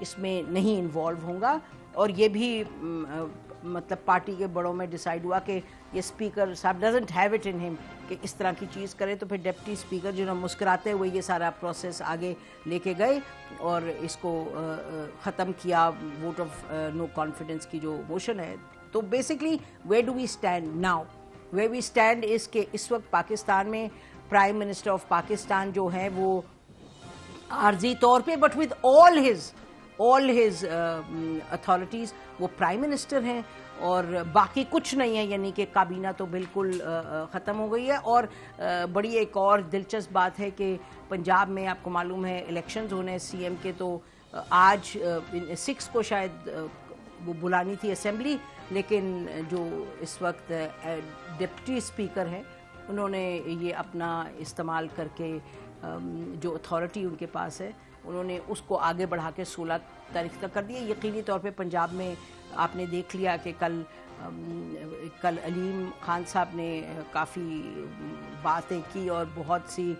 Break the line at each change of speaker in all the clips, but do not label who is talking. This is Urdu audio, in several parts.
اس میں نہیں انوالو ہوں گا. اور یہ بھی مطلب پارٹی کے بڑوں میں ڈیسائیڈ ہوا کہ یہ اسپیکر صاحب ڈزنٹ ہیو اٹ ان ہم کہ اس طرح کی چیز کرے. تو پھر ڈپٹی اسپیکر جو مسکراتے ہوئے یہ سارا پروسیس آگے لے کے گئے اور اس کو ختم کیا, ووٹ آف نو کانفیڈنس کی جو موشن ہے. تو basically where do we stand now? Where we stand is کہ اس وقت پاکستان میں پرائم منسٹر آف پاکستان جو ہیں وہ عارضی طور پہ but with all his authorities وہ پرائم منسٹر ہیں اور باقی کچھ نہیں ہے, یعنی کہ کابینہ تو بالکل ختم ہو گئی ہے. اور بڑی ایک اور دلچسپ بات ہے کہ پنجاب میں آپ کو معلوم ہے الیکشنز ہونے سی ایم کے, تو آج 6 کو شاید وہ بلانی تھی اسمبلی, لیکن جو اس وقت ڈپٹی اسپیکر ہیں انہوں نے یہ اپنا استعمال کر کے جو اتھارٹی ان کے پاس ہے انہوں نے اس کو آگے بڑھا کے 16 تاریخ تک کر دیا. یقینی طور پہ پنجاب میں آپ نے دیکھ لیا کہ کل علیم خان صاحب نے کافی باتیں کی اور بہت سی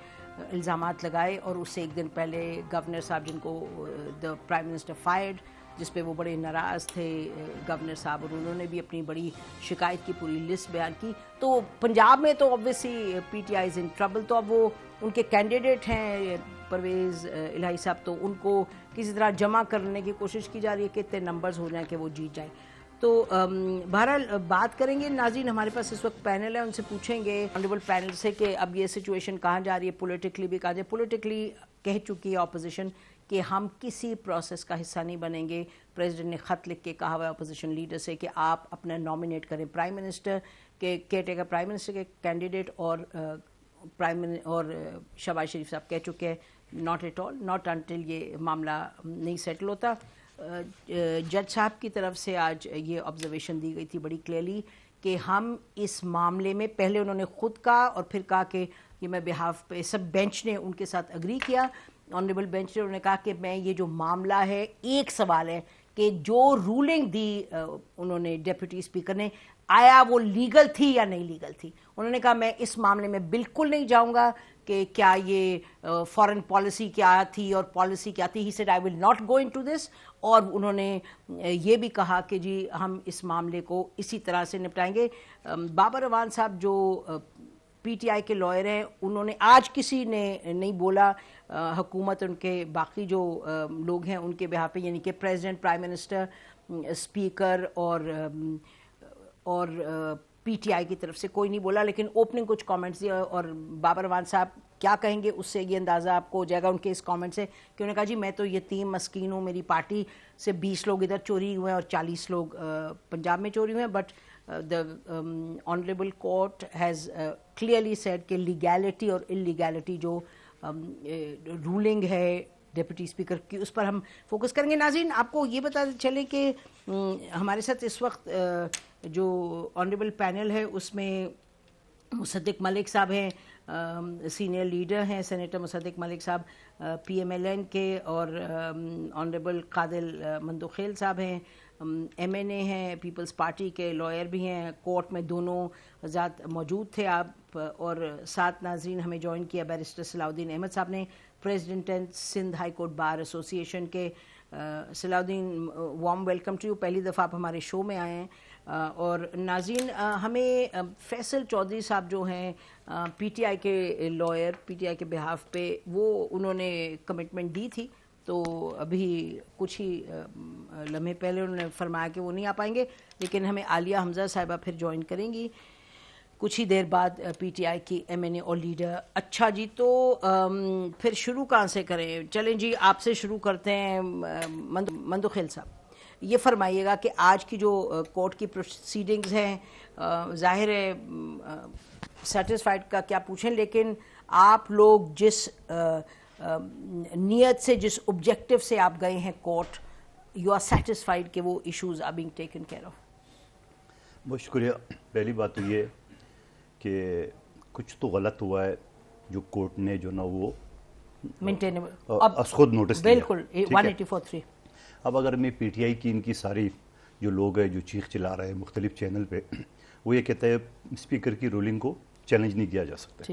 الزامات لگائے, اور اس سے ایک دن پہلے گورنر صاحب جن کو دا پرائم منسٹر فائرڈ, جس پہ وہ بڑے ناراض تھے گورنر صاحب, اور انہوں نے بھی اپنی بڑی شکایت کی پوری لسٹ بیان کی. تو پنجاب میں تو obviously P T I is in trouble. تو اب وہ ان کے کینڈیڈیٹ ہیں پرویز الہی صاحب, تو ان کو کسی طرح جمع کرنے کی کوشش کی جا رہی ہے کہ اتنے نمبرز ہو جائیں کہ وہ جیت جائیں. تو بہرحال بات کریں گے. ناظرین ہمارے پاس اس وقت پینل ہے, ان سے پوچھیں گے آنریبل پینل سے کہ اب یہ سچویشن کہاں جا رہی ہے, پولیٹیکلی بھی کہاں جائے. پولیٹیکلی کہہ چکی ہے اپوزیشن کہ ہم کسی پروسیس کا حصہ نہیں بنیں گے. پریزیڈنٹ نے خط لکھ کے کہا ہوا ہے اپوزیشن لیڈر سے کہ آپ اپنا نامینیٹ کریں پرائم منسٹر کے کیئر پرائم منسٹر کے کینڈیڈیٹ, اور شہباز شریف صاحب کہہ چکے ہیں not at all, not until یہ معاملہ نہیں سیٹل ہوتا. جج صاحب کی طرف سے آج یہ آبزرویشن دی گئی تھی بڑی کلیئرلی کہ ہم اس معاملے میں, پہلے انہوں نے خود کہا اور پھر کہا کہ یہ میں بہاف پہ, سب بینچ نے ان کے ساتھ اگری کیا, آنریبل بینچ نے, انہوں نے کہا کہ میں یہ جو معاملہ ہے, ایک سوال ہے کہ جو رولنگ دی انہوں نے ڈیپٹی اسپیکر نے, آیا وہ لیگل تھی یا نہیں لیگل تھی. انہوں نے کہا میں اس معاملے میں بالکل نہیں جاؤں گا کہ کیا یہ فارن پالیسی کیا تھی اور پالیسی کیا تھی. He said I will not go into this. اور انہوں نے یہ بھی کہا کہ جی ہم اس معاملے کو اسی طرح سے نپٹائیں گے. بابر اعوان صاحب جو پی ٹی آئی کے لائر ہیں, انہوں نے آج کسی نے نہیں بولا, حکومت ان کے باقی جو لوگ ہیں ان کے بہاف پہ, یعنی کہ پریزیڈنٹ, پرائم منسٹر, اسپیکر اور پی ٹی آئی کی طرف سے کوئی نہیں بولا, لیکن اوپننگ کچھ کامنٹس دیے. اور بابر اعوان صاحب کیا کہیں گے اس سے یہ اندازہ آپ کو ہو جائے گا ان کے اس کامنٹ سے, کہ انہوں نے کہا جی میں تو یتیم مسکین ہوں, میری پارٹی سے 20 لوگ ادھر چوری ہوئے ہیں اور 40 لوگ پنجاب میں چوری ہوئے ہیں, but the honorable court has clearly said کہ لیگیلٹی اور انلیگیلٹی جو رولنگ ہے ڈپٹی اسپیکر کی, اس پر ہم فوکس کریں گے. ناظرین آپ کو یہ بتا چلیں کہ ہمارے ساتھ اس وقت جو آنریبل پینل ہے اس میں مصدق ملک صاحب ہیں, سینئر لیڈر ہیں سینیٹر مصدق ملک صاحب پی ایم ایل این کے, اور آنریبل قادل مندوخیل صاحب ہیں ایم این اے ہیں, پیپلز پارٹی کے لائر بھی ہیں. کورٹ میں دونوں ذات موجود تھے آپ, اور ساتھ ناظرین ہمیں جوائن کیا بیرسٹر صلاح الدین احمد صاحب نے, president and Sindh high court bar ایسوسی ایشن کے. صلاح الدین وارم ویلکم ٹو یو, پہلی دفعہ آپ ہمارے شو میں آئے ہیں. اور ناظرین ہمیں فیصل چودھری صاحب جو ہیں پی ٹی آئی کے لائر, پی ٹی آئی کے بہاف پہ, وہ انہوں نے کمٹمنٹ دی تھی, تو ابھی کچھ ہی لمحے پہلے انہوں نے فرمایا کہ وہ نہیں آ پائیں گے, لیکن ہمیں عالیہ حمزہ صاحبہ پھر جوائن کریں گی کچھ ہی دیر بعد, پی ٹی آئی کی ایم این اے اور لیڈر. اچھا جی, تو پھر شروع کہاں سے کریں؟ چلیں جی آپ سے شروع کرتے ہیں. مندوخیل صاحب یہ فرمائیے گا کہ آج کی جو کورٹ کی پروسیڈنگز ہیں, ظاہر ہے سیٹسفائیڈ کا کیا پوچھیں, لیکن آپ لوگ جس نیت سے, جس آبجیکٹو سے آپ گئے ہیں کورٹ, یو آر سیٹسفائیڈ کہ وہ issues are being taken care of?
بہت شکریہ. پہلی بات تو یہ کہ کچھ تو غلط ہوا ہے جو کورٹ نے جو نا وہ خود نوٹس دیا.
بالکل 184.3.
اب اگر میں پی ٹی آئی کی ان کی ساری جو لوگ ہیں جو چیخ چلا رہے ہیں مختلف چینل پہ, وہ یہ کہتا ہے اسپیکر کی رولنگ کو چیلنج نہیں کیا جا سکتا.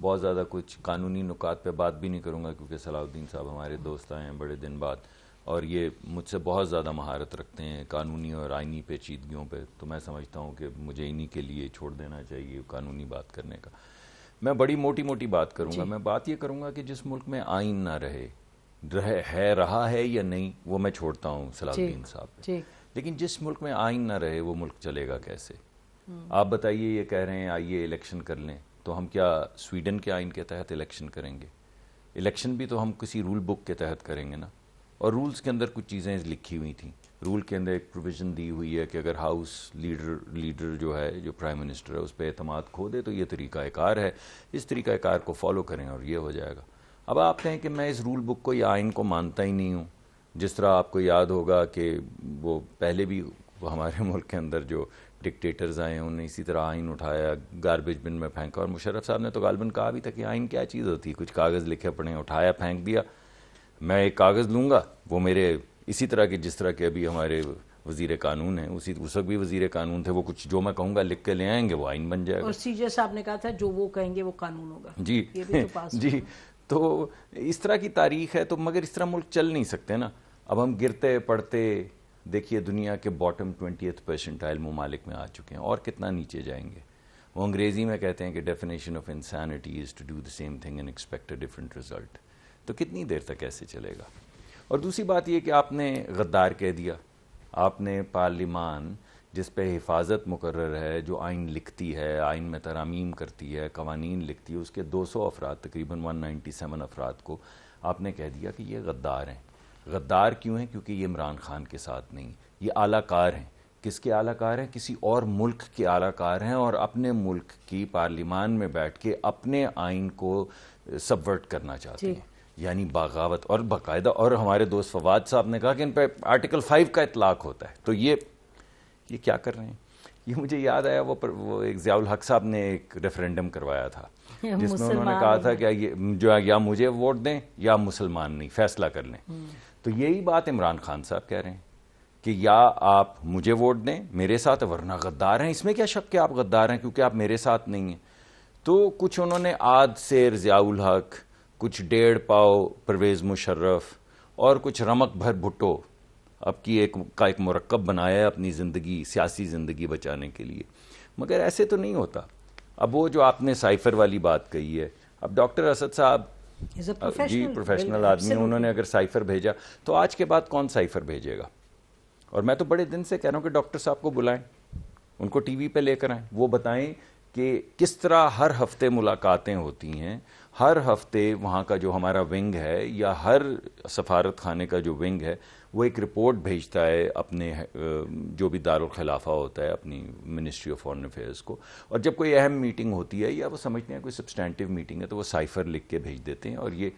بہت زیادہ کچھ قانونی نکات پہ بات بھی نہیں کروں گا کیونکہ صلاح الدین صاحب ہمارے دوست آئے ہیں بڑے دن بعد اور یہ مجھ سے بہت زیادہ مہارت رکھتے ہیں قانونی اور آئینی پیچیدگیوں پہ، تو میں سمجھتا ہوں کہ مجھے انہی کے لیے چھوڑ دینا چاہیے قانونی بات کرنے کا. میں بڑی موٹی موٹی بات کروں گا. میں بات یہ کروں گا کہ جس ملک میں آئین نہ رہا ہے یا نہیں وہ میں چھوڑتا ہوں صلاح الدین صاحب پہ، لیکن جس ملک میں آئین نہ رہے وہ ملک چلے گا کیسے؟ آپ بتائیے، یہ کہہ رہے ہیں آئیے الیکشن کر لیں، تو ہم کیا سویڈن کے آئین کے تحت الیکشن کریں گے؟ الیکشن بھی تو ہم کسی رول بک کے تحت کریں گے نا. اور رولز کے اندر کچھ چیزیں لکھی ہوئی تھیں. رول کے اندر ایک پروویژن دی ہوئی ہے کہ اگر ہاؤس لیڈر جو ہے، جو پرائم منسٹر ہے، اس پہ اعتماد کھو دے تو یہ طریقہ کار ہے، اس طریقہ کار کو فالو کریں اور یہ ہو جائے گا. اب آپ کہیں کہ میں اس رول بک کو یا آئین کو مانتا ہی نہیں ہوں. جس طرح آپ کو یاد ہوگا کہ وہ پہلے بھی ہمارے ملک کے اندر جو ڈکٹیٹرز آئے ہیں انہوں نے اسی طرح آئین اٹھایا، گاربیج بن میں پھینکا، اور مشرف صاحب نے تو غالباً کہا بھی تھا کہ آئین کیا چیز ہوتی ہے، کچھ کاغذ لکھے پڑے اٹھایا پھینک دیا. میں ایک کاغذ لوں گا وہ میرے اسی طرح کے جس طرح کے ابھی ہمارے وزیر قانون ہیں، اس وقت بھی وزیر قانون تھے، وہ کچھ جو میں کہوں گا لکھ کے لے آئیں گے، وہ آئین بن جائے گا. اور
سی جے صاحب نے کہا تھا جو وہ کہیں گے وہ قانون ہوگا.
جی جی، تو اس طرح کی تاریخ ہے. تو مگر اس طرح ملک چل نہیں سکتے نا. اب ہم گرتے پڑتے دیکھیے دنیا کے باٹم 20th پرسنٹائل ممالک میں آ چکے ہیں، اور کتنا نیچے جائیں گے. وہ انگریزی میں کہتے ہیں کہ definition of insanity is to do the same thing and expect a different result. تو کتنی دیر تک ایسے چلے گا؟ اور دوسری بات یہ کہ آپ نے غدار کہہ دیا. آپ نے پارلیمان جس پہ حفاظت مقرر ہے، جو آئین لکھتی ہے، آئین میں ترامیم کرتی ہے، قوانین لکھتی ہے، اس کے 200 افراد، تقریباً 197 افراد کو آپ نے کہہ دیا کہ یہ غدار ہیں. غدار کیوں ہیں؟ کیونکہ یہ عمران خان کے ساتھ نہیں، یہ اعلیٰ کار ہیں. کس کے اعلیٰ کار ہیں؟ کسی اور ملک کے اعلیٰ کار ہیں، اور اپنے ملک کی پارلیمان میں بیٹھ کے اپنے آئین کو سبورٹ کرنا چاہتے ہیں، یعنی بغاوت. اور باقاعدہ، اور ہمارے دوست فواد صاحب نے کہا کہ ان پہ آرٹیکل 5 کا اطلاق ہوتا ہے. تو یہ کیا کر رہے ہیں؟ یہ مجھے یاد آیا وہ ایک ضیاء الحق صاحب نے ایک ریفرینڈم کروایا تھا جس میں انہوں نے کہا تھا کہ یا مجھے ووٹ دیں یا مسلمان نہیں، فیصلہ کر لیں. تو یہی بات عمران خان صاحب کہہ رہے ہیں کہ یا آپ مجھے ووٹ دیں میرے ساتھ، ورنہ غدار ہیں. اس میں کیا شک کہ آپ غدار ہیں کیونکہ آپ میرے ساتھ نہیں ہیں. تو کچھ انہوں نے آدھ سیر ضیاء الحق، کچھ 1.5 پاؤ پرویز مشرف، اور کچھ رمق بھر بھٹو اب کی ایک مرکب بنایا ہے اپنی زندگی، سیاسی زندگی بچانے کے لیے. مگر ایسے تو نہیں ہوتا. اب وہ جو آپ نے سائفر والی بات کہی ہے، اب ڈاکٹر اسد صاحب جی پروفیشنل آدمی ہیں، انہوں نے اگر سائفر بھیجا تو آج کے بعد کون سائفر بھیجے گا؟ اور میں تو بڑے دن سے کہہ رہا ہوں کہ ڈاکٹر صاحب کو بلائیں، ان کو ٹی وی پہ لے کر آئیں، وہ بتائیں کہ کس طرح ہر ہفتے ملاقاتیں ہوتی ہیں. ہر ہفتے وہاں کا جو ہمارا ونگ ہے یا ہر سفارت خانے کا جو ونگ ہے وہ ایک رپورٹ بھیجتا ہے اپنے جو بھی دارالخلافہ ہوتا ہے، اپنی منسٹری آف فارن افیئرس کو. اور جب کوئی اہم میٹنگ ہوتی ہے یا وہ سمجھتے ہیں کوئی سبسٹینٹیو میٹنگ ہے تو وہ سائفر لکھ کے بھیج دیتے ہیں. اور یہ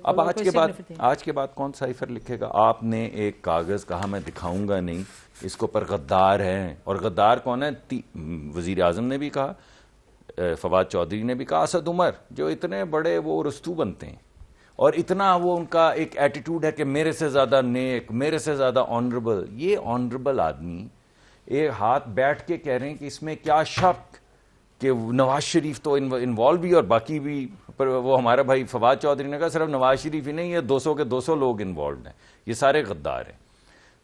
اب آج کے بعد کون سائفر لکھے گا؟ آپ نے ایک کاغذ کہا، میں دکھاؤں گا نہیں اس کو، پر غدار ہیں. اور غدار کون ہے؟ وزیر اعظم نے بھی کہا، فواد چودھری نے بھی کہا، اسد عمر جو اتنے بڑے وہ رستو بنتے ہیں، اور اتنا وہ ان کا ایک ایٹیٹیوڈ ہے کہ میرے سے زیادہ نیک، میرے سے زیادہ آنریبل. یہ آنریبل آدمی ایک ہاتھ بیٹھ کے کہہ رہے ہیں کہ اس میں کیا شک کہ نواز شریف تو انوالو بھی اور باقی بھی. پر وہ ہمارا بھائی فواد چودھری نے کہا صرف نواز شریف ہی نہیں، یہ 200 کے 200 لوگ انوالوڈ ہیں، یہ سارے غدار ہیں.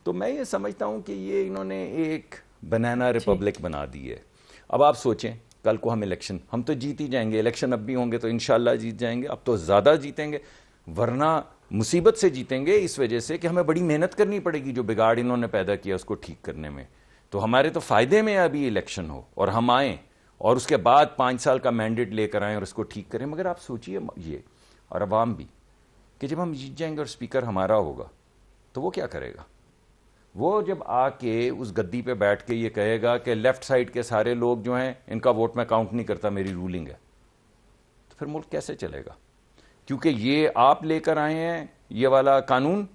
تو میں یہ سمجھتا ہوں کہ یہ انہوں نے ایک بنانا ریپبلک بنا دی ہے. اب آپ سوچیں کل کو ہم تو جیت ہی جائیں گے، الیکشن اب بھی ہوں گے تو انشاءاللہ جیت جائیں گے. اب تو زیادہ جیتیں گے، ورنہ مصیبت سے جیتیں گے اس وجہ سے کہ ہمیں بڑی محنت کرنی پڑے گی جو بگاڑ انہوں نے پیدا کیا اس کو ٹھیک کرنے میں. تو ہمارے تو فائدے میں ابھی الیکشن ہو اور ہم آئیں اور اس کے بعد 5 سال کا مینڈیٹ لے کر آئیں اور اس کو ٹھیک کریں. مگر آپ سوچئے یہ، اور عوام بھی، کہ جب ہم جیت جائیں گے اور اسپیکر ہمارا ہوگا تو وہ کیا کرے گا؟ وہ جب آ کے اس گدی پہ بیٹھ کے یہ کہے گا کہ لیفٹ سائڈ کے سارے لوگ جو ہیں ان کا ووٹ میں کاؤنٹ نہیں کرتا، میری رولنگ ہے، تو پھر ملک کیسے چلے گا؟ کیونکہ یہ آپ لے کر آئے ہیں یہ والا قانون،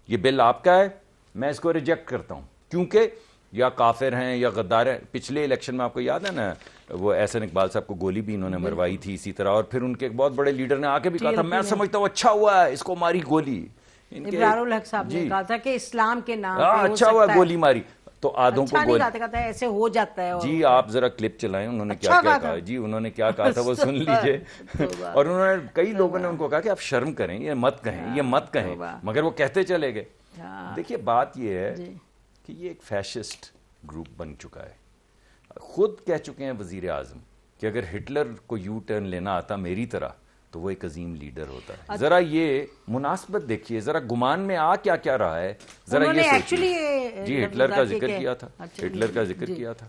یہ بل آپ کا ہے، میں اس کو ریجیکٹ کرتا ہوں کیونکہ یا کافر ہیں یا غدار ہیں. پچھلے الیکشن میں آپ کو یاد ہے نا وہ احسن اقبال صاحب کو گولی بھی انہوں نے مروائی تھی اسی طرح، اور پھر ان کے ایک بہت بڑے لیڈر نے آ کے بھی کہا تھا میں سمجھتا ہوں اچھا ہوا ہے اس کو ماری گولی.
ابرار الحق صاحب نے کہا تھا کہ اسلام کے نام
اچھا ہوا گولی ماری. تو آدھوں کو
نہیں کہتا ہے ایسے ہو جاتا ہے.
جی آپ ذرا کلپ چلائیں, انہوں نے کیا کیا کہا. جی انہوں نے کیا کہا تھا وہ سن لیجئے. اور انہوں نے کئی لوگوں نے ان کو کہا کہ آپ شرم کریں, یہ مت کہیں, مگر وہ کہتے چلے گئے. دیکھیے بات یہ ہے کہ یہ ایک فیشسٹ گروپ بن چکا ہے. خود کہہ چکے ہیں وزیر اعظم کہ اگر ہٹلر کو یو ٹرن لینا آتا میری طرح تو وہ ایک عظیم لیڈر ہوتا ہے. ذرا یہ مناسبت دیکھیے, ذرا گمان میں کیا کیا رہا ہے, ذرا یہ سوچیے. جی ہٹلر کا ذکر کیا تھا, ہٹلر کا ذکر کیا تھا.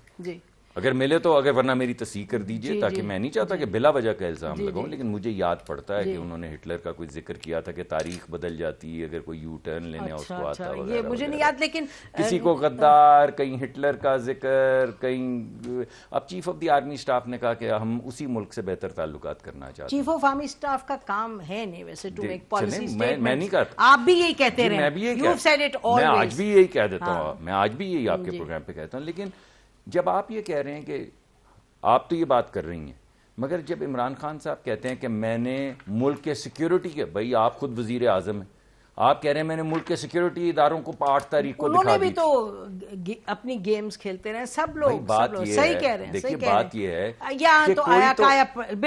اگر ملے تو اگر ورنہ میری تصحیح کر دیجئے, تاکہ میں نہیں چاہتا کہ بلا وجہ کا الزام لگاؤں, لیکن مجھے یاد پڑتا ہے کہ انہوں نے ہٹلر کا کوئی ذکر کیا تھا کہ تاریخ بدل جاتی اگر کوئی یو ٹرن لینے اس کو آتا وغیرہ.
یہ مجھے نہیں یاد, لیکن
کسی کو غدار, کہیں ہٹلر کا ذکر, کہیں. اب chief of the army staff نے کہا کہ ہم اسی ملک سے بہتر تعلقات کرنا چاہتے ہیں.
چیف آف آرمی اسٹاف کا کام ہے نہیں ویسے ٹو میک پالیسی اسٹیٹمنٹس.
میں نہیں کہتا,
آپ بھی یہی کہتے رہے,
میں بھی یہی میں آج بھی یہی کہہ دیتا ہوں, میں آج بھی یہی آپ کے پروگرام پہ کہتا ہوں. لیکن جب آپ یہ کہہ رہے ہیں کہ آپ تو یہ بات کر رہی ہیں, مگر جب عمران خان صاحب کہتے ہیں کہ میں نے ملک کے سیکیورٹی کے, بھائی آپ خود وزیر اعظم ہیں, آپ کہہ رہے ہیں میں نے ملک کے سیکیورٹی اداروں کو 8 تاریخ کو دکھا دی.
انہوں نے بھی تو اپنی گیمز کھیلتے رہے سب لوگ, صحیح کہہ رہے ہیں.
دیکھیے بات یہ ہے کہ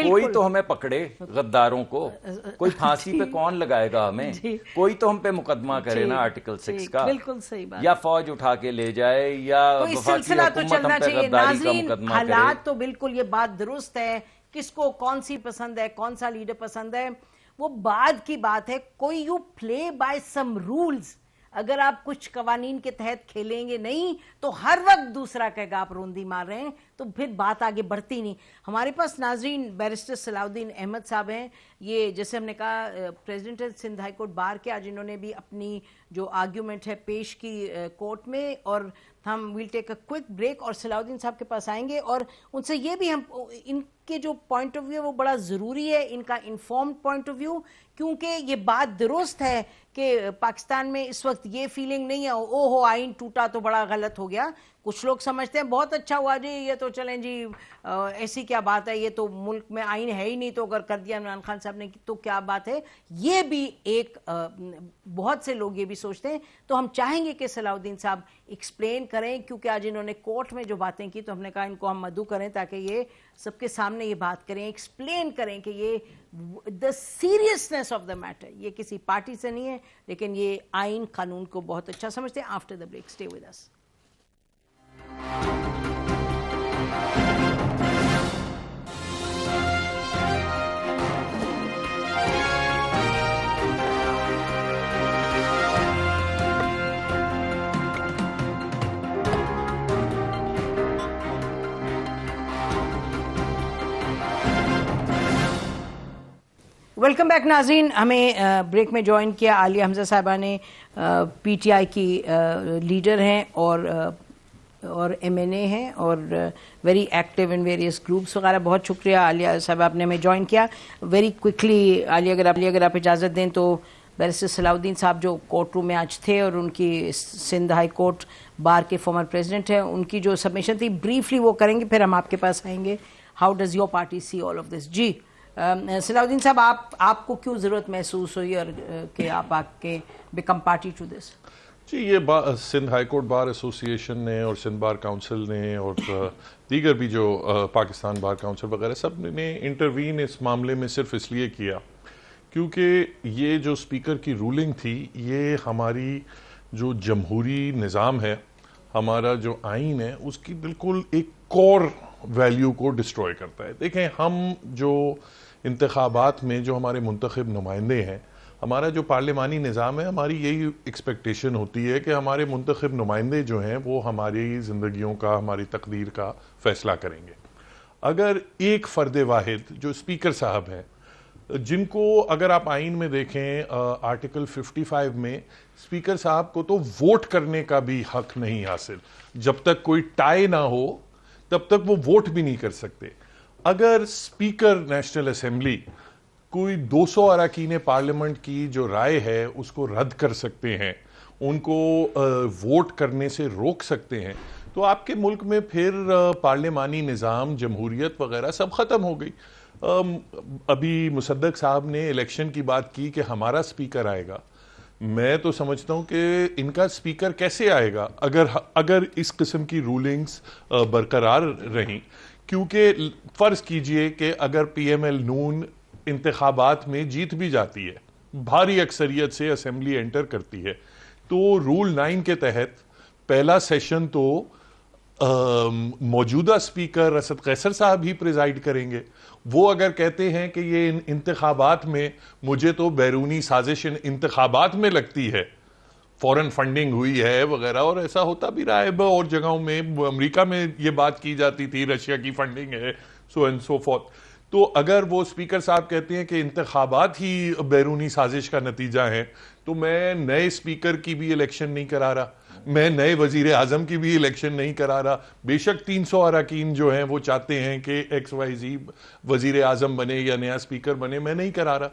کوئی تو ہمیں پکڑے غداروں کو, کوئی پھانسی پہ کون لگائے گا ہمیں, کوئی تو ہم پہ مقدمہ کرے نا آرٹیکل 6 کا,
بالکل صحیح بات,
یا فوج اٹھا کے لے جائے, یا
سلسلہ تو چلنا چاہیے. ناظرین حالات تو بالکل, یہ بات درست ہے, کس کو کون سی پسند ہے, کون سا لیڈر پسند ہے, وہ بعد کی بات ہے. کوئی you play by some rules, اگر آپ کچھ قوانین کے تحت کھیلیں گے نہیں تو ہر وقت دوسرا کہے گا آپ روندی مار رہے ہیں, تو پھر بات آگے بڑھتی نہیں. ہمارے پاس ناظرین بیرسٹر صلاح الدین احمد صاحب ہیں. یہ جیسے ہم نے کہا پریزیڈنٹ ہے سندھ ہائی کورٹ بار کے, آج انہوں نے بھی اپنی جو آرگیومنٹ ہے پیش کی کورٹ میں, اور ہم we'll take a quick break اور صلاح الدین صاحب کے پاس آئیں گے اور ان سے یہ بھی ہم ان کے جو پوائنٹ آف ویو ہے وہ بڑا ضروری ہے, ان کا انفارمڈ پوائنٹ آف ویو, کیونکہ یہ بات درست ہے کہ پاکستان میں اس وقت یہ فیلنگ نہیں ہے او ہو آئین ٹوٹا تو بڑا غلط ہو گیا. کچھ لوگ سمجھتے ہیں بہت اچھا ہوا جی, یہ تو چلیں جی ایسی کیا بات ہے, یہ تو ملک میں آئین ہے ہی نہیں, تو اگر کر دیا عمران خان صاحب نے تو کیا بات ہے. یہ بھی ایک بہت سے لوگ یہ بھی سوچتے ہیں. تو ہم چاہیں گے کہ صلاح الدین صاحب ایکسپلین کریں, کیونکہ آج انہوں نے کورٹ میں جو باتیں کی تو ہم نے کہا ان کو ہم مدعو کریں تاکہ یہ سب کے سامنے یہ بات کریں, ایکسپلین کریں کہ یہ دا سیریسنس آف دا میٹر, یہ کسی پارٹی سے نہیں ہے لیکن یہ آئین قانون کو بہت اچھا سمجھتے ہیں. After the break stay with us. Welcome back ناظرین. ہمیں بریک میں جوائن کیا عالیہ حمزہ صاحبہ نے, پی ٹی آئی کی لیڈر ہیں اور ایم این اے ہیں اور very active in various groups وغیرہ. بہت شکریہ عالیہ صاحب آپ نے ہمیں جوائن کیا. ویری کوئکلی عالیہ اگر آپ اجازت دیں تو بیرسٹر صلاح الدین صاحب جو کورٹ روم میں آج تھے اور ان کی سندھ ہائی کورٹ بار کے فارمر پریزیڈنٹ ہیں, ان کی جو سبمیشن تھی بریفلی وہ کریں گے, پھر ہم آپ کے پاس آئیں گے. How does your party see all of this? جی صلاح الدین صاحب, آپ کو کیوں ضرورت محسوس ہوئی اور کہ آپ کے بیکم پارٹی ٹو دس؟
جی یہ سندھ ہائی کورٹ بار ایسوسی ایشن نے اور سندھ بار کاؤنسل نے اور دیگر بھی جو پاکستان بار کاؤنسل وغیرہ سب نے انٹروین اس معاملے میں صرف اس لیے کیا کیونکہ یہ جو اسپیکر کی رولنگ تھی یہ ہماری جو جمہوری نظام ہے, ہمارا جو آئین ہے, اس کی بالکل ایک کور ویلیو کو ڈسٹروائے کرتا ہے. دیکھیں ہم جو انتخابات میں جو ہمارے منتخب نمائندے ہیں, ہمارا جو پارلیمانی نظام ہے, ہماری یہی ایکسپیکٹیشن ہوتی ہے کہ ہمارے منتخب نمائندے جو ہیں وہ ہماری زندگیوں کا, ہماری تقدیر کا فیصلہ کریں گے. اگر ایک فرد واحد جو اسپیکر صاحب ہیں, جن کو اگر آپ آئین میں دیکھیں آرٹیکل 55 میں اسپیکر صاحب کو تو ووٹ کرنے کا بھی حق نہیں حاصل, جب تک کوئی ٹائی نہ ہو تب تک وہ ووٹ بھی نہیں کر سکتے. اگر اسپیکر نیشنل اسمبلی کوئی 200 اراکین پارلیمنٹ کی جو رائے ہے اس کو رد کر سکتے ہیں, ان کو ووٹ کرنے سے روک سکتے ہیں, تو آپ کے ملک میں پھر پارلیمانی نظام, جمہوریت وغیرہ سب ختم ہو گئی. ابھی مصدق صاحب نے الیکشن کی بات کی کہ ہمارا اسپیکر آئے گا. میں تو سمجھتا ہوں کہ ان کا اسپیکر کیسے آئے گا اگر اس قسم کی رولنگز برقرار رہیں. کیونکہ فرض کیجئے کہ اگر پی ایم ایل نون انتخابات میں جیت بھی جاتی ہے, بھاری اکثریت سے اسمبلی انٹر کرتی ہے, تو رول 9 کے تحت پہلا سیشن تو موجودہ اسپیکر اسد قیصر صاحب ہی پریزائیڈ کریں گے. وہ اگر کہتے ہیں کہ یہ انتخابات میں مجھے تو بیرونی سازش انتخابات میں لگتی ہے, فورن فنڈنگ ہوئی ہے وغیرہ, اور ایسا ہوتا بھی رہا ہے اور جگہوں میں, امریکہ میں یہ بات کی جاتی تھی رشیا کی فنڈنگ ہے, سو اینڈ سو فورتھ. تو اگر وہ اسپیکر صاحب کہتے ہیں کہ انتخابات ہی بیرونی سازش کا نتیجہ ہے, تو میں نئے اسپیکر کی بھی الیکشن نہیں کرا رہا, میں نئے وزیر اعظم کی بھی الیکشن نہیں کرا رہا. بے شک 300 اراکین جو ہیں وہ چاہتے ہیں کہ XYZ وزیر اعظم بنے یا نیا اسپیکر بنے, میں نہیں کرا رہا.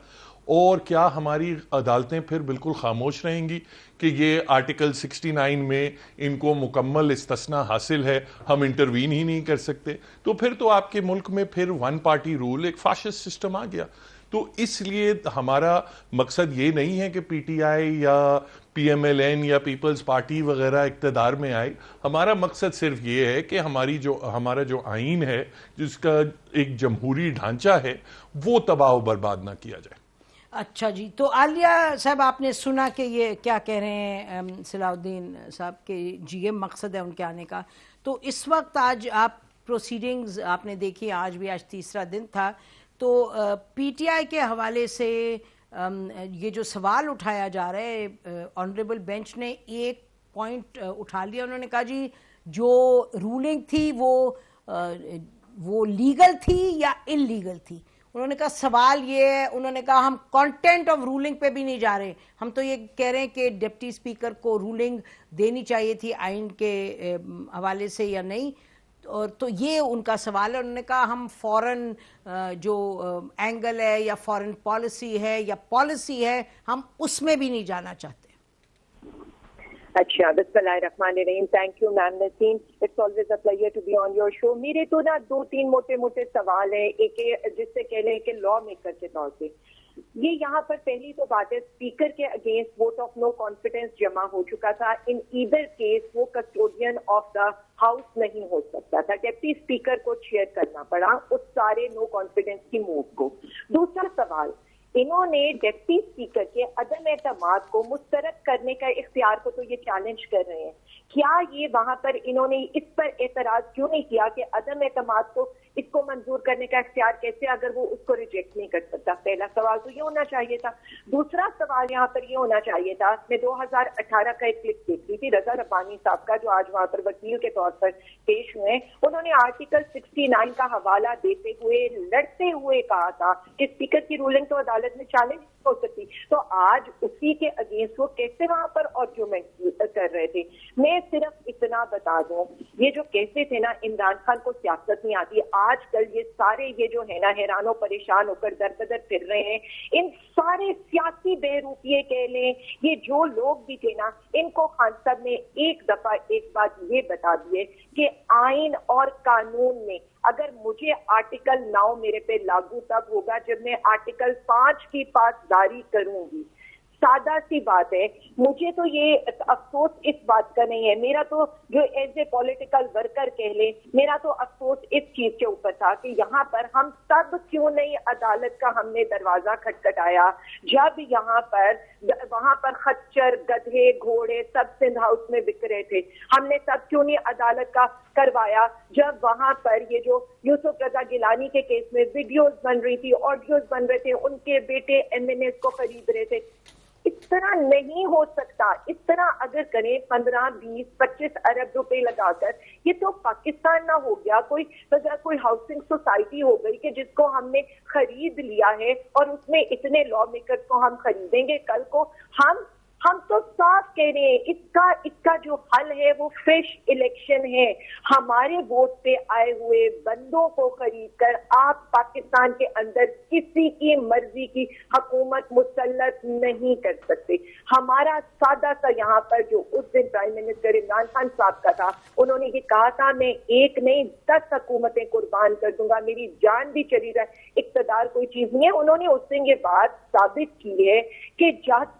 اور کیا ہماری عدالتیں پھر بالکل خاموش رہیں گی کہ یہ آرٹیکل 69 میں ان کو مکمل استثناء حاصل ہے, ہم انٹروین ہی نہیں کر سکتے؟ تو پھر تو آپ کے ملک میں پھر ون پارٹی رول, ایک فاشسٹ سسٹم آ گیا. تو اس لیے ہمارا مقصد یہ نہیں ہے کہ پی ٹی آئی یا پی ایم ایل این یا پیپلز پارٹی وغیرہ اقتدار میں آئے. ہمارا مقصد صرف یہ ہے کہ ہمارا جو آئین ہے, جس کا ایک جمہوری ڈھانچہ ہے, وہ تباہ و برباد نہ کیا جائے.
اچھا جی, تو عالیہ صاحب آپ نے سنا کہ یہ کیا کہہ رہے ہیں صلاح الدین صاحب کے یہ مقصد ہے ان کے آنے کا. تو اس وقت آج آپ پروسیڈنگز آپ نے دیکھی, آج بھی آج تیسرا دن تھا, تو پی ٹی آئی کے حوالے سے یہ جو سوال اٹھایا جا رہا ہے, آنریبل بینچ نے ایک پوائنٹ اٹھا لیا. انہوں نے کہا جی جو رولنگ تھی وہ لیگل تھی یا ان لیگل تھی. انہوں نے کہا سوال یہ ہے, انہوں نے کہا ہم کانٹینٹ آف رولنگ پہ بھی نہیں جا رہے, ہم تو یہ کہہ رہے ہیں کہ ڈپٹی اسپیکر کو رولنگ دینی چاہیے تھی آئین کے حوالے سے یا نہیں. اور تو یہ ان کا سوال ہے. انہوں نے کہا ہم فورن جو اینگل ہے یا فورن پالیسی ہے یا پالیسی ہے, ہم اس میں بھی نہیں جانا چاہتے.
اچھا, بسم اللہ الرحمن الرحیم. Thank you ma'am Naseem, it's always a pleasure to be on your show. میرے تو نا 2-3 موٹے سوال ہیں. ایک جس سے کہہ لیں کہ لا میکر کے طور پہ, یہ یہاں پر پہلی تو بات ہے, اسپیکر کے against vote of no confidence جمع ہو چکا تھا. ان ایدر کیس وہ کسٹوڈین آف دا ہاؤس نہیں ہو سکتا تھا, ڈپٹی اسپیکر کو چیئر کرنا پڑا اس سارے نو کانفیڈنس کی موو کو. دوسرا سوال, انہوں نے ڈپٹی اسپیکر کے عدم اعتماد کو مسترد کرنے کا اختیار کو تو یہ چیلنج کر رہے ہیں. کیا یہ وہاں پر انہوں نے اس پر اعتراض کیوں نہیں کیا کہ عدم اعتماد کو اس کو منظور کرنے کا اختیار کیسے اگر وہ اس کو ریجیکٹ نہیں کر سکتا؟ پہلا سوال تو یہ ہونا چاہیے تھا. دوسرا سوال یہاں پر یہ ہونا چاہیے تھا, میں 2018 کا ایک کلپ دیکھ رہی تھی رضا ربانی صاحب کا, جو آج وہاں پر وکیل کے طور پر پیش ہوئے. انہوں نے آرٹیکل 69 کا حوالہ دیتے ہوئے لڑتے ہوئے کہا تھا کہ اسپیکر کی رولنگ تو عدالت میں چیلنج ہو سکتی. تو آج اسی کے اگینسٹ وہ کیسے وہاں پر آرگیومنٹ کر رہے تھے؟ میں صرف اتنا بتا دوں, یہ جو کہتے تھے نا عمران خان کو سیاست نہیں آتی, آج کل یہ سارے یہ جو ہے نا حیران و پریشان ہو کر در بدر پھر رہے ہیں. ان سارے سیاسی بہروپیے کہہ لیں, یہ جو لوگ بھی تھے نا, ان کو خان صاحب نے ایک دفعہ ایک بات یہ بتا دیے کہ آئین اور قانون میں اگر مجھے آرٹیکل 9 میرے پہ لاگو تب ہوگا جب میں آرٹیکل 5 کی پاسداری کروں گی. سادہ سی بات ہے. مجھے تو یہ افسوس اس بات کا نہیں ہے, میرا تو جو ایز اے پولیٹیکل ورکر کہہ لیں, میرا تو افسوس اس چیز کے اوپر تھا کہ یہاں پر ہم سب کیوں نہیں عدالت کا ہم نے دروازہ کھٹکھٹایا جب یہاں پر وہاں پر خچر گدھے گھوڑے سب سندھ ہاؤس میں بک رہے تھے. ہم نے تب کیوں نہیں عدالت کا کروایا جب وہاں پر یہ جو یوسف رضا گیلانی کے کیس میں ویڈیوز بن رہی تھی, آڈیوز بن رہے تھے, ان کے بیٹے MNAs کو خرید رہے تھے. اس طرح نہیں ہو سکتا. اس طرح اگر کریں 15, 20, 25 ارب روپے لگا کر, یہ تو پاکستان نہ ہو گیا, کوئی ہاؤسنگ سوسائٹی ہو گئی کہ جس کو ہم نے خرید لیا ہے اور اس میں اتنے لا میکرز کو ہم خریدیں گے. کل کو ہم تو صاف کہہ رہے ہیں اس کا جو حل ہے وہ فریش الیکشن ہے. ہمارے ووٹ پہ آئے ہوئے بندوں کو خرید کر آپ پاکستان کے اندر کسی کی مرضی کی حکومت مسلط نہیں کر سکتے. ہمارا سادہ سا یہاں پر جو اس دن پرائم منسٹر عمران خان صاحب کا تھا, انہوں نے یہ کہا تھا میں 1 نہیں 10 حکومتیں قربان کر دوں گا, میری جان بھی چلی جائے, اقتدار کوئی چیز نہیں ہے. انہوں نے اس دن یہ بات ثابت کی ہے کہ جب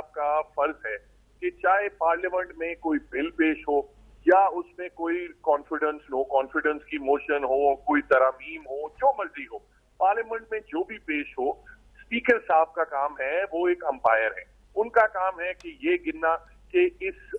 صاحب کا فرض ہے کہ چاہے پارلیمنٹ میں کوئی بل پیش ہو یا اس میں کوئی کانفیڈنس نو کانفیڈنس کی موشن ہو, کوئی ترامیم ہو, جو مرضی ہو, پارلیمنٹ میں جو بھی پیش ہو, اسپیکر صاحب کا کام ہے, وہ ایک امپائر ہے. ان کا کام ہے کہ یہ گننا کہ اس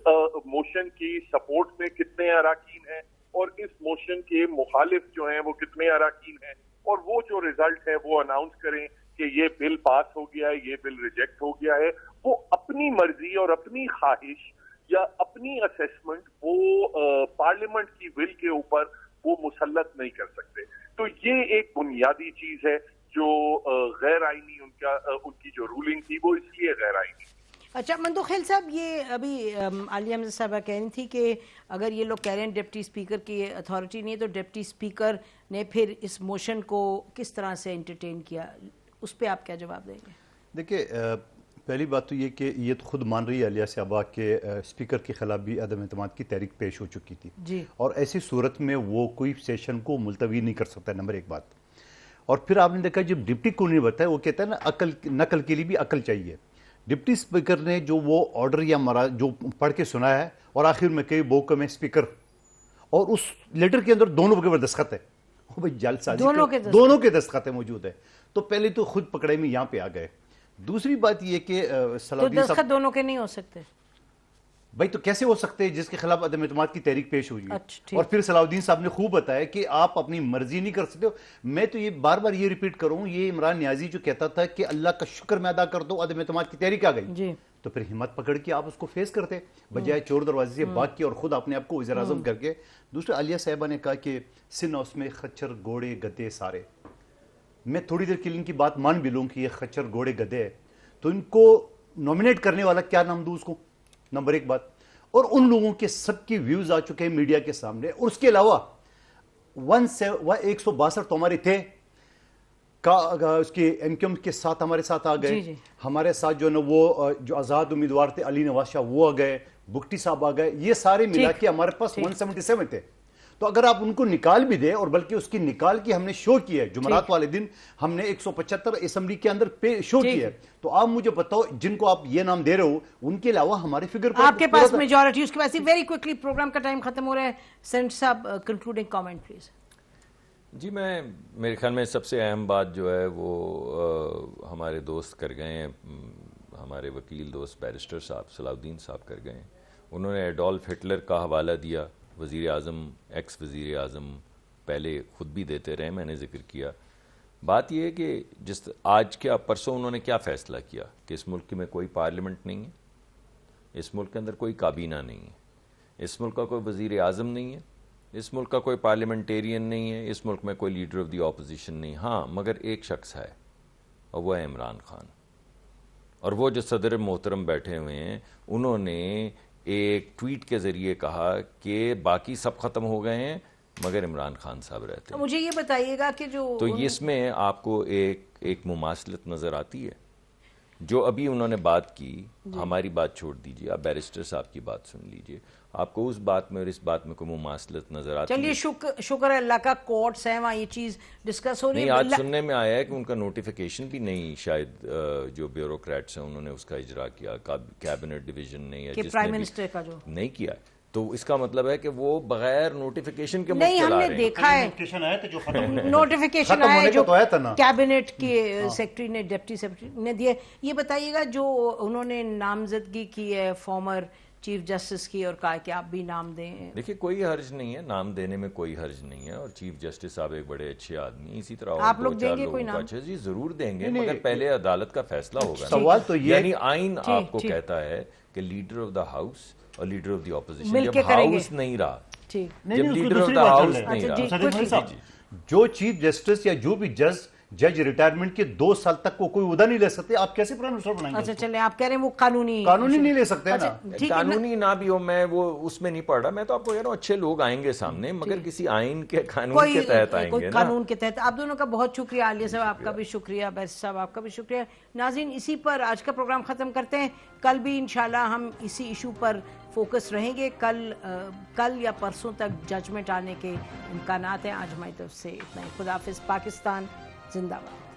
موشن کی سپورٹ میں کتنے اراکین ہیں اور اس موشن کے مخالف جو ہیں وہ کتنے اراکین ہیں, اور وہ جو ریزلٹ ہے وہ اناؤنس کریں کہ یہ بل پاس ہو گیا ہے, یہ بل ریجیکٹ ہو گیا ہے. وہ اپنی مرضی اور اپنی خواہش یا اپنی اسیسمنٹ وہ پارلیمنٹ کی ول کے اوپر وہ مسلط نہیں کر سکتے. تو یہ ایک بنیادی چیز ہے جو غیر آئینی ان کی جو رولنگ تھی وہ اس لیے غیر آئینی.
اچھا مندوخیل صاحب, یہ ابھی عالیہ حمزہ صاحبہ کہہ رہی تھی کہ اگر یہ لوگ کہہ رہے ہیں ڈپٹی اسپیکر کی اتھارٹی نہیں ہے, تو ڈپٹی اسپیکر نے پھر اس موشن کو کس طرح سے انٹرٹین کیا, اس پہ آپ کیا جواب دیں گے؟
دیکھیں, پہلی بات تو یہ کہ یہ تو خود مان رہی ہے عالیہ صاحبہ کہ اسپیکر کے خلاف بھی عدم اعتماد کی تحریک پیش ہو چکی تھی
جی, اور
ایسی صورت میں وہ کوئی سیشن کو ملتوی نہیں کر سکتا, نمبر ایک بات. اور پھر آپ نے دیکھا جب ڈپٹی کو نہیں بتایا, وہ کہتا ہے نا نقل کے لیے بھی عقل چاہیے. ڈپٹی اسپیکر نے جو وہ آرڈر یا جو پڑھ کے سنا ہے اور آخر میں کئی بوکم ہے اسپیکر, اور اس لیٹر کے اندر دونوں کے دستخط ہے, جعل سازی دونوں کے دستخط موجود ہے. تو پہلے تو خود پکڑے میں یہاں پہ آ گئے. دوسری بات یہ کہ
دستخط دونوں کے نہیں ہو سکتے
بھائی, تو کیسے ہو سکتے جس کے خلاف عدم اعتماد کی تحریک پیش ہوئی ہے؟ اور پھر صلاح الدین صاحب نے خوب بتایا کہ آپ اپنی مرضی نہیں کر سکتے ہو. میں تو یہ بار بار یہ ریپیٹ کروں, یہ عمران نیازی جو کہتا تھا کہ اللہ کا شکر میں ادا کر دو, عدم اعتماد کی تحریک آ گئی, تو پھر ہمت پکڑ کے آپ اس کو فیس کرتے بجائے چور دروازے سے بھاگ کے اور خود اپنے آپ کو وزیر اعظم کر کے. دوسرا, عالیہ صاحبہ نے کہا کہ سن ہاؤس میں خچر گھوڑے گدے سارے. میں تھوڑی دیر کے لیے ان کی بات مان بھی لوں کہ یہ خچر گھوڑے گدے ہے, تو ان کو نومینیٹ کرنے والا کیا نام دوں اس کو, نمبر ایک بات. اور ان لوگوں کے سب کی ویوز آ چکے ہیں میڈیا کے سامنے, اور اس کے علاوہ 162 تو ہمارے تھے اس کے ایم کیو ایم کے ساتھ ہمارے ساتھ آ گئے. ہمارے ساتھ جو نا وہ جو آزاد امیدوار تھے علی نواز شاہ وہ آ گئے, بگٹی صاحب آ گئے, یہ سارے ملا کے ہمارے پاس 177 تھے. تو اگر آپ ان کو نکال بھی دیں, اور بلکہ اس کی نکال کی ہم نے شو کیا ہے, جمعرات والے دن ہم نے 175 اسمبلی کے اندر شو کیا ہے, تو آپ مجھے بتاؤ جن کو آپ یہ نام دے رہے ہو ان کے علاوہ ہمارے فگر
آپ کے پاس میجورٹی, اس کے پاس ویری کوئکلی پروگرام کا ٹائم ختم ہو رہا ہے. سینٹ صاحب کنکلوڈنگ کامنٹ پلیز.
جی, میرے خیال میں سب سے اہم بات جو ہے وہ ہمارے دوست کر گئے ہیں, ہمارے وکیل دوست بیرسٹر صاحب صلاح الدین صاحب کر گئے ہیں. انہوں نے ایڈولف ہٹلر کا حوالہ دیا, وزیر اعظم ایکس وزیر اعظم پہلے خود بھی دیتے رہے, میں نے ذکر کیا. بات یہ ہے کہ آج کیا پرسوں انہوں نے کیا فیصلہ کیا کہ اس ملک میں کوئی پارلیمنٹ نہیں ہے, اس ملک کے اندر کوئی کابینہ نہیں ہے, اس ملک کا کوئی وزیر اعظم نہیں ہے, اس ملک کا کوئی پارلیمنٹیرین نہیں ہے, اس ملک میں کوئی لیڈر آف دی اپوزیشن نہیں. ہاں, مگر ایک شخص ہے اور وہ ہے عمران خان. اور وہ جو صدر محترم بیٹھے ہوئے ہیں, انہوں نے ایک ٹویٹ کے ذریعے کہا کہ باقی سب ختم ہو گئے ہیں مگر عمران خان صاحب رہتے ہیں.
مجھے یہ بتائیے گا کہ جو
تو اس میں آپ کو ایک مماثلت نظر آتی ہے. جو ابھی انہوں نے بات کی, ہماری بات چھوڑ دیجئے, آپ بیرسٹر صاحب کی بات سن لیجئے, آپ کو اس بات میں اور اس بات میں کوئی مماثلت نظر آتی ہے؟
چلیے شکر ہے اللہ کا, کورٹس ہیں وہاں یہ چیز ڈسکس ہو رہی ہے.
نہیں, آج سننے میں آیا ہے کہ ان کا نوٹیفیکیشن بھی نہیں, شاید جو بیوروکریٹس ہیں انہوں نے اس کا اجرا کیا, کیبنٹ ڈویژن نے یا جس
پرائم منسٹر کا جو
نہیں کیا. تو اس کا مطلب ہے کہ وہ بغیر نوٹیفیکیشن کے
نہیں, ہم نے دیکھا ہے نوٹیفیکیشن آیا جو کیبنٹ کے سیکرٹری نے, ڈپٹی سیکرٹری نے دیا. یہ بتائیے گا جو انہوں نے نامزدگی کی ہے فارمر چیف جسٹس کی اور کہا کہ آپ بھی نام دیں.
دیکھیے, کوئی حرج نہیں ہے, نام دینے میں کوئی حرج نہیں ہے, اور چیف جسٹس صاحب ایک بڑے اچھے آدمی, اسی طرح
آپ لوگ دیں گے کوئی نام؟
اچھا جی, ضرور دیں گے, مگر پہلے عدالت کا فیصلہ ہوگا.
سوال تو یہ,
یعنی آئین آپ کو کہتا ہے کہ لیڈر آف دا ہاؤس اور لیڈر آف دی اپوزیشن, جب ہاؤس نہیں رہا, جب لیڈر آف دا ہاؤس نہیں رہا,
جو چیف جسٹس یا جو بھی جج ریٹائرمنٹ کے 2 سال تک کو کوئی عہدہ نہیں لے سکتے, آپ کیسے پرائم منسٹر بنائیں گے؟
اچھا چلیں, آپ کہہ رہے ہیں وہ قانونی
نہیں لے سکتے نا.
قانونی نہ بھی ہو, میں وہ اس میں نہیں پڑھ رہا, میں تو آپ کو کہہ رہا ہوں اچھے لوگ آئیں گے سامنے, مگر کسی آئین کے قانون کے تحت آئیں گے,
قانون کے تحت. آپ دونوں کا بہت شکریہ, عالیہ صاحب آپ کا بھی شکریہ, بیرسٹر صاحب آپ کا بھی شکریہ. ناظرین, اسی پر آج کا پروگرام ختم کرتے ہیں. کل بھی انشاءاللہ ہم اسی ایشو پر فوکس رہیں گے. کل یا پرسوں تک ججمنٹ آنے کے امکانات ہیں. آج ہماری طرف سے اتنا ہی. خدا حافظ. پاکستان زندہ باد.